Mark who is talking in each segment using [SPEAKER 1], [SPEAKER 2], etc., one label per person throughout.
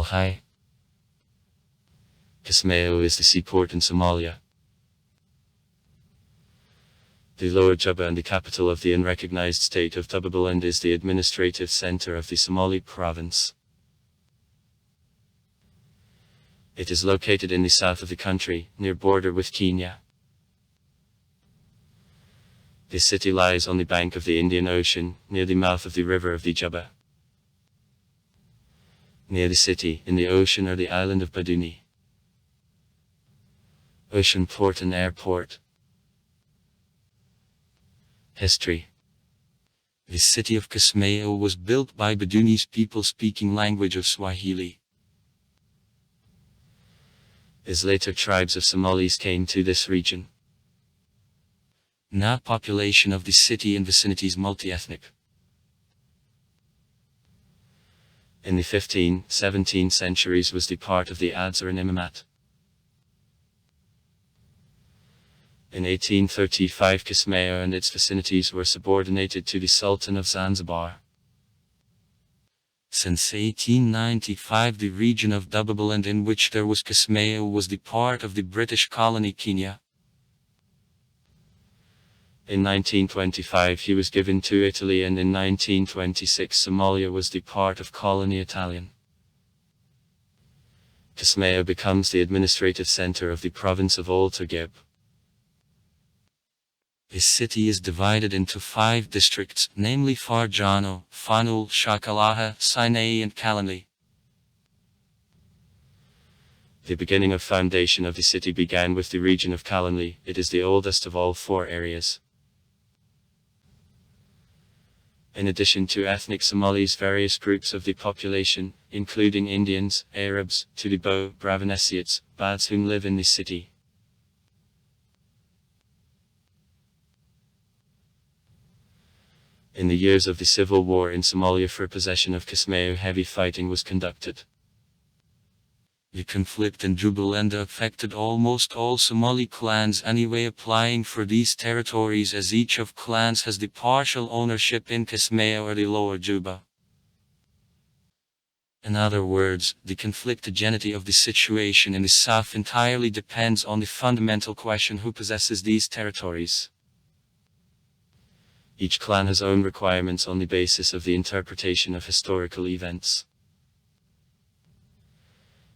[SPEAKER 1] Hi. Kismayo is the seaport in Somalia. The Lower Juba and the capital of the unrecognized state of Jubaland is the administrative center of the Somali province. It is located in the south of the country, near border with Kenya. The city lies on the bank of the Indian Ocean, near the mouth of the river of the Juba. Near the city, in the ocean, are the island of Baduni. Ocean port and airport. History. The city of Kismayo was built by Baduni's people speaking language of Swahili. As later tribes of Somalis came to this region. Now population of the city and vicinity is multi-ethnic. In the 15th, 17th centuries was the part of the Adzar and Imamat. In 1835 Kismayo and its vicinities were subordinated to the Sultan of Zanzibar. Since 1895 the region of Jubaland in which there was Kismayo was the part of the British colony Kenya. In 1925 he was given to Italy, and in 1926 Somalia was the part of colony Italian. Kismayo becomes the administrative center of the province of Old Tagib. The city is divided into 5 districts, namely Farjano, Fanul, Shakalaha, Sinai and Kalanli. The beginning of foundation of the city began with the region of Kalanli. It is the oldest of all 4 areas. In addition to ethnic Somalis, various groups of the population, including Indians, Arabs, Tudibo, Bravanesiats, Bads who live in the city. In the years of the civil war in Somalia for possession of Kismayo, heavy fighting was conducted. The conflict in Jubaland affected almost all Somali clans anyway, applying for these territories, as each of clans has the partial ownership in Kismayo or the Lower Juba. In other words, the conflictogenity of the situation in the south entirely depends on the fundamental question: who possesses these territories? Each clan has own requirements on the basis of the interpretation of historical events.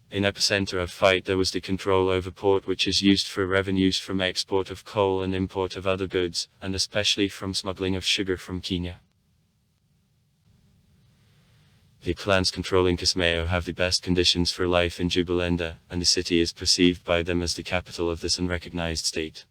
[SPEAKER 1] In epicenter of fight there was the control over port, which is used for revenues from export of coal and import of other goods, and especially from smuggling of sugar from Kenya. The clans controlling Kismayo have the best conditions for life in Jubaland, and the city is perceived by them as the capital of this unrecognized state.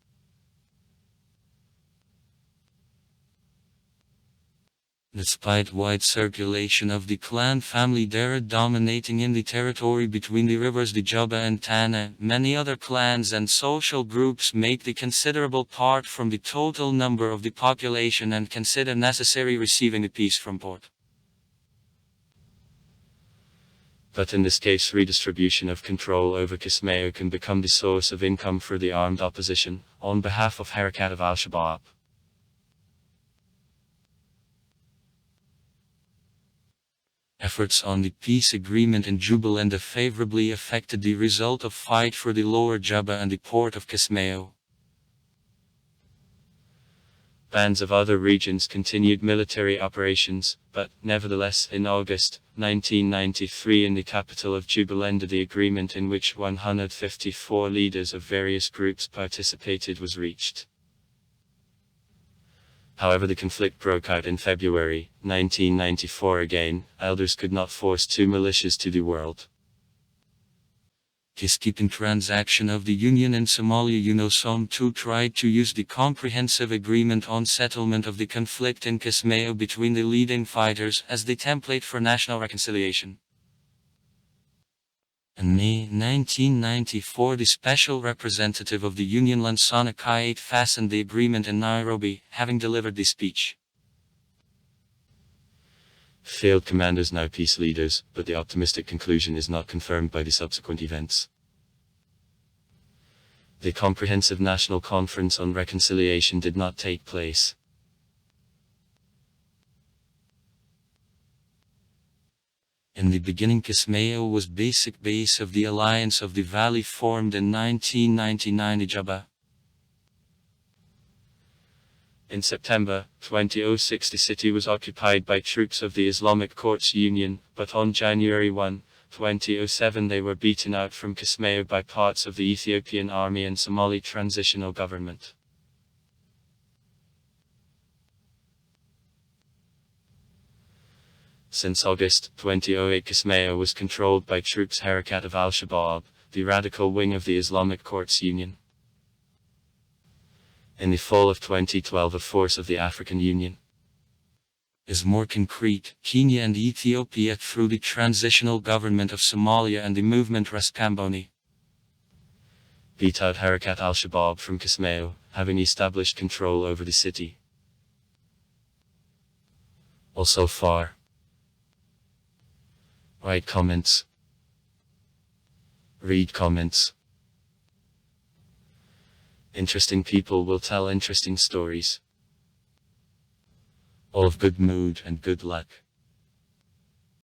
[SPEAKER 1] Despite wide circulation of the clan family there dominating in the territory between the rivers the Juba and Tana, many other clans and social groups make the considerable part from the total number of the population and consider necessary receiving the peace from port. But in this case redistribution of control over Kismayo can become the source of income for the armed opposition, on behalf of Harakat of Al-Shabaab. Efforts on the peace agreement in Jubaland favorably affected the result of fight for the Lower Juba and the port of Kismayo. Bands of other regions continued military operations, but, nevertheless, in August 1993 in the capital of Jubaland the agreement in which 154 leaders of various groups participated was reached. However, the conflict broke out in February 1994 again. Elders could not force 2 militias to the world. Peacekeeping transaction of the Union in Somalia UNOSOM II tried to use the comprehensive agreement on settlement of the conflict in Kismayo between the leading fighters as the template for national reconciliation. In May 1994 the special representative of the Union Lansana Kayate fastened the agreement in Nairobi, having delivered the speech. Failed commanders now peace leaders, but the optimistic conclusion is not confirmed by the subsequent events. The Comprehensive National Conference on Reconciliation did not take place. In the beginning, Kismayo was basic base of the Alliance of the Valley formed in 1999 Ijaba. In September 2006 the city was occupied by troops of the Islamic Courts Union, but on January 1, 2007 they were beaten out from Kismayo by parts of the Ethiopian Army and Somali Transitional Government. Since August 2008 Kismayo was controlled by troops Harakat of Al-Shabaab, the radical wing of the Islamic Courts Union. In the fall of 2012 a force of the African Union is more concrete, Kenya and Ethiopia through the Transitional Government of Somalia and the movement Raskamboni beat out Harakat al-Shabaab from Kismayo, having established control over the city. Also far right comments. Read comments. Interesting people will tell interesting stories. All of good mood and good luck.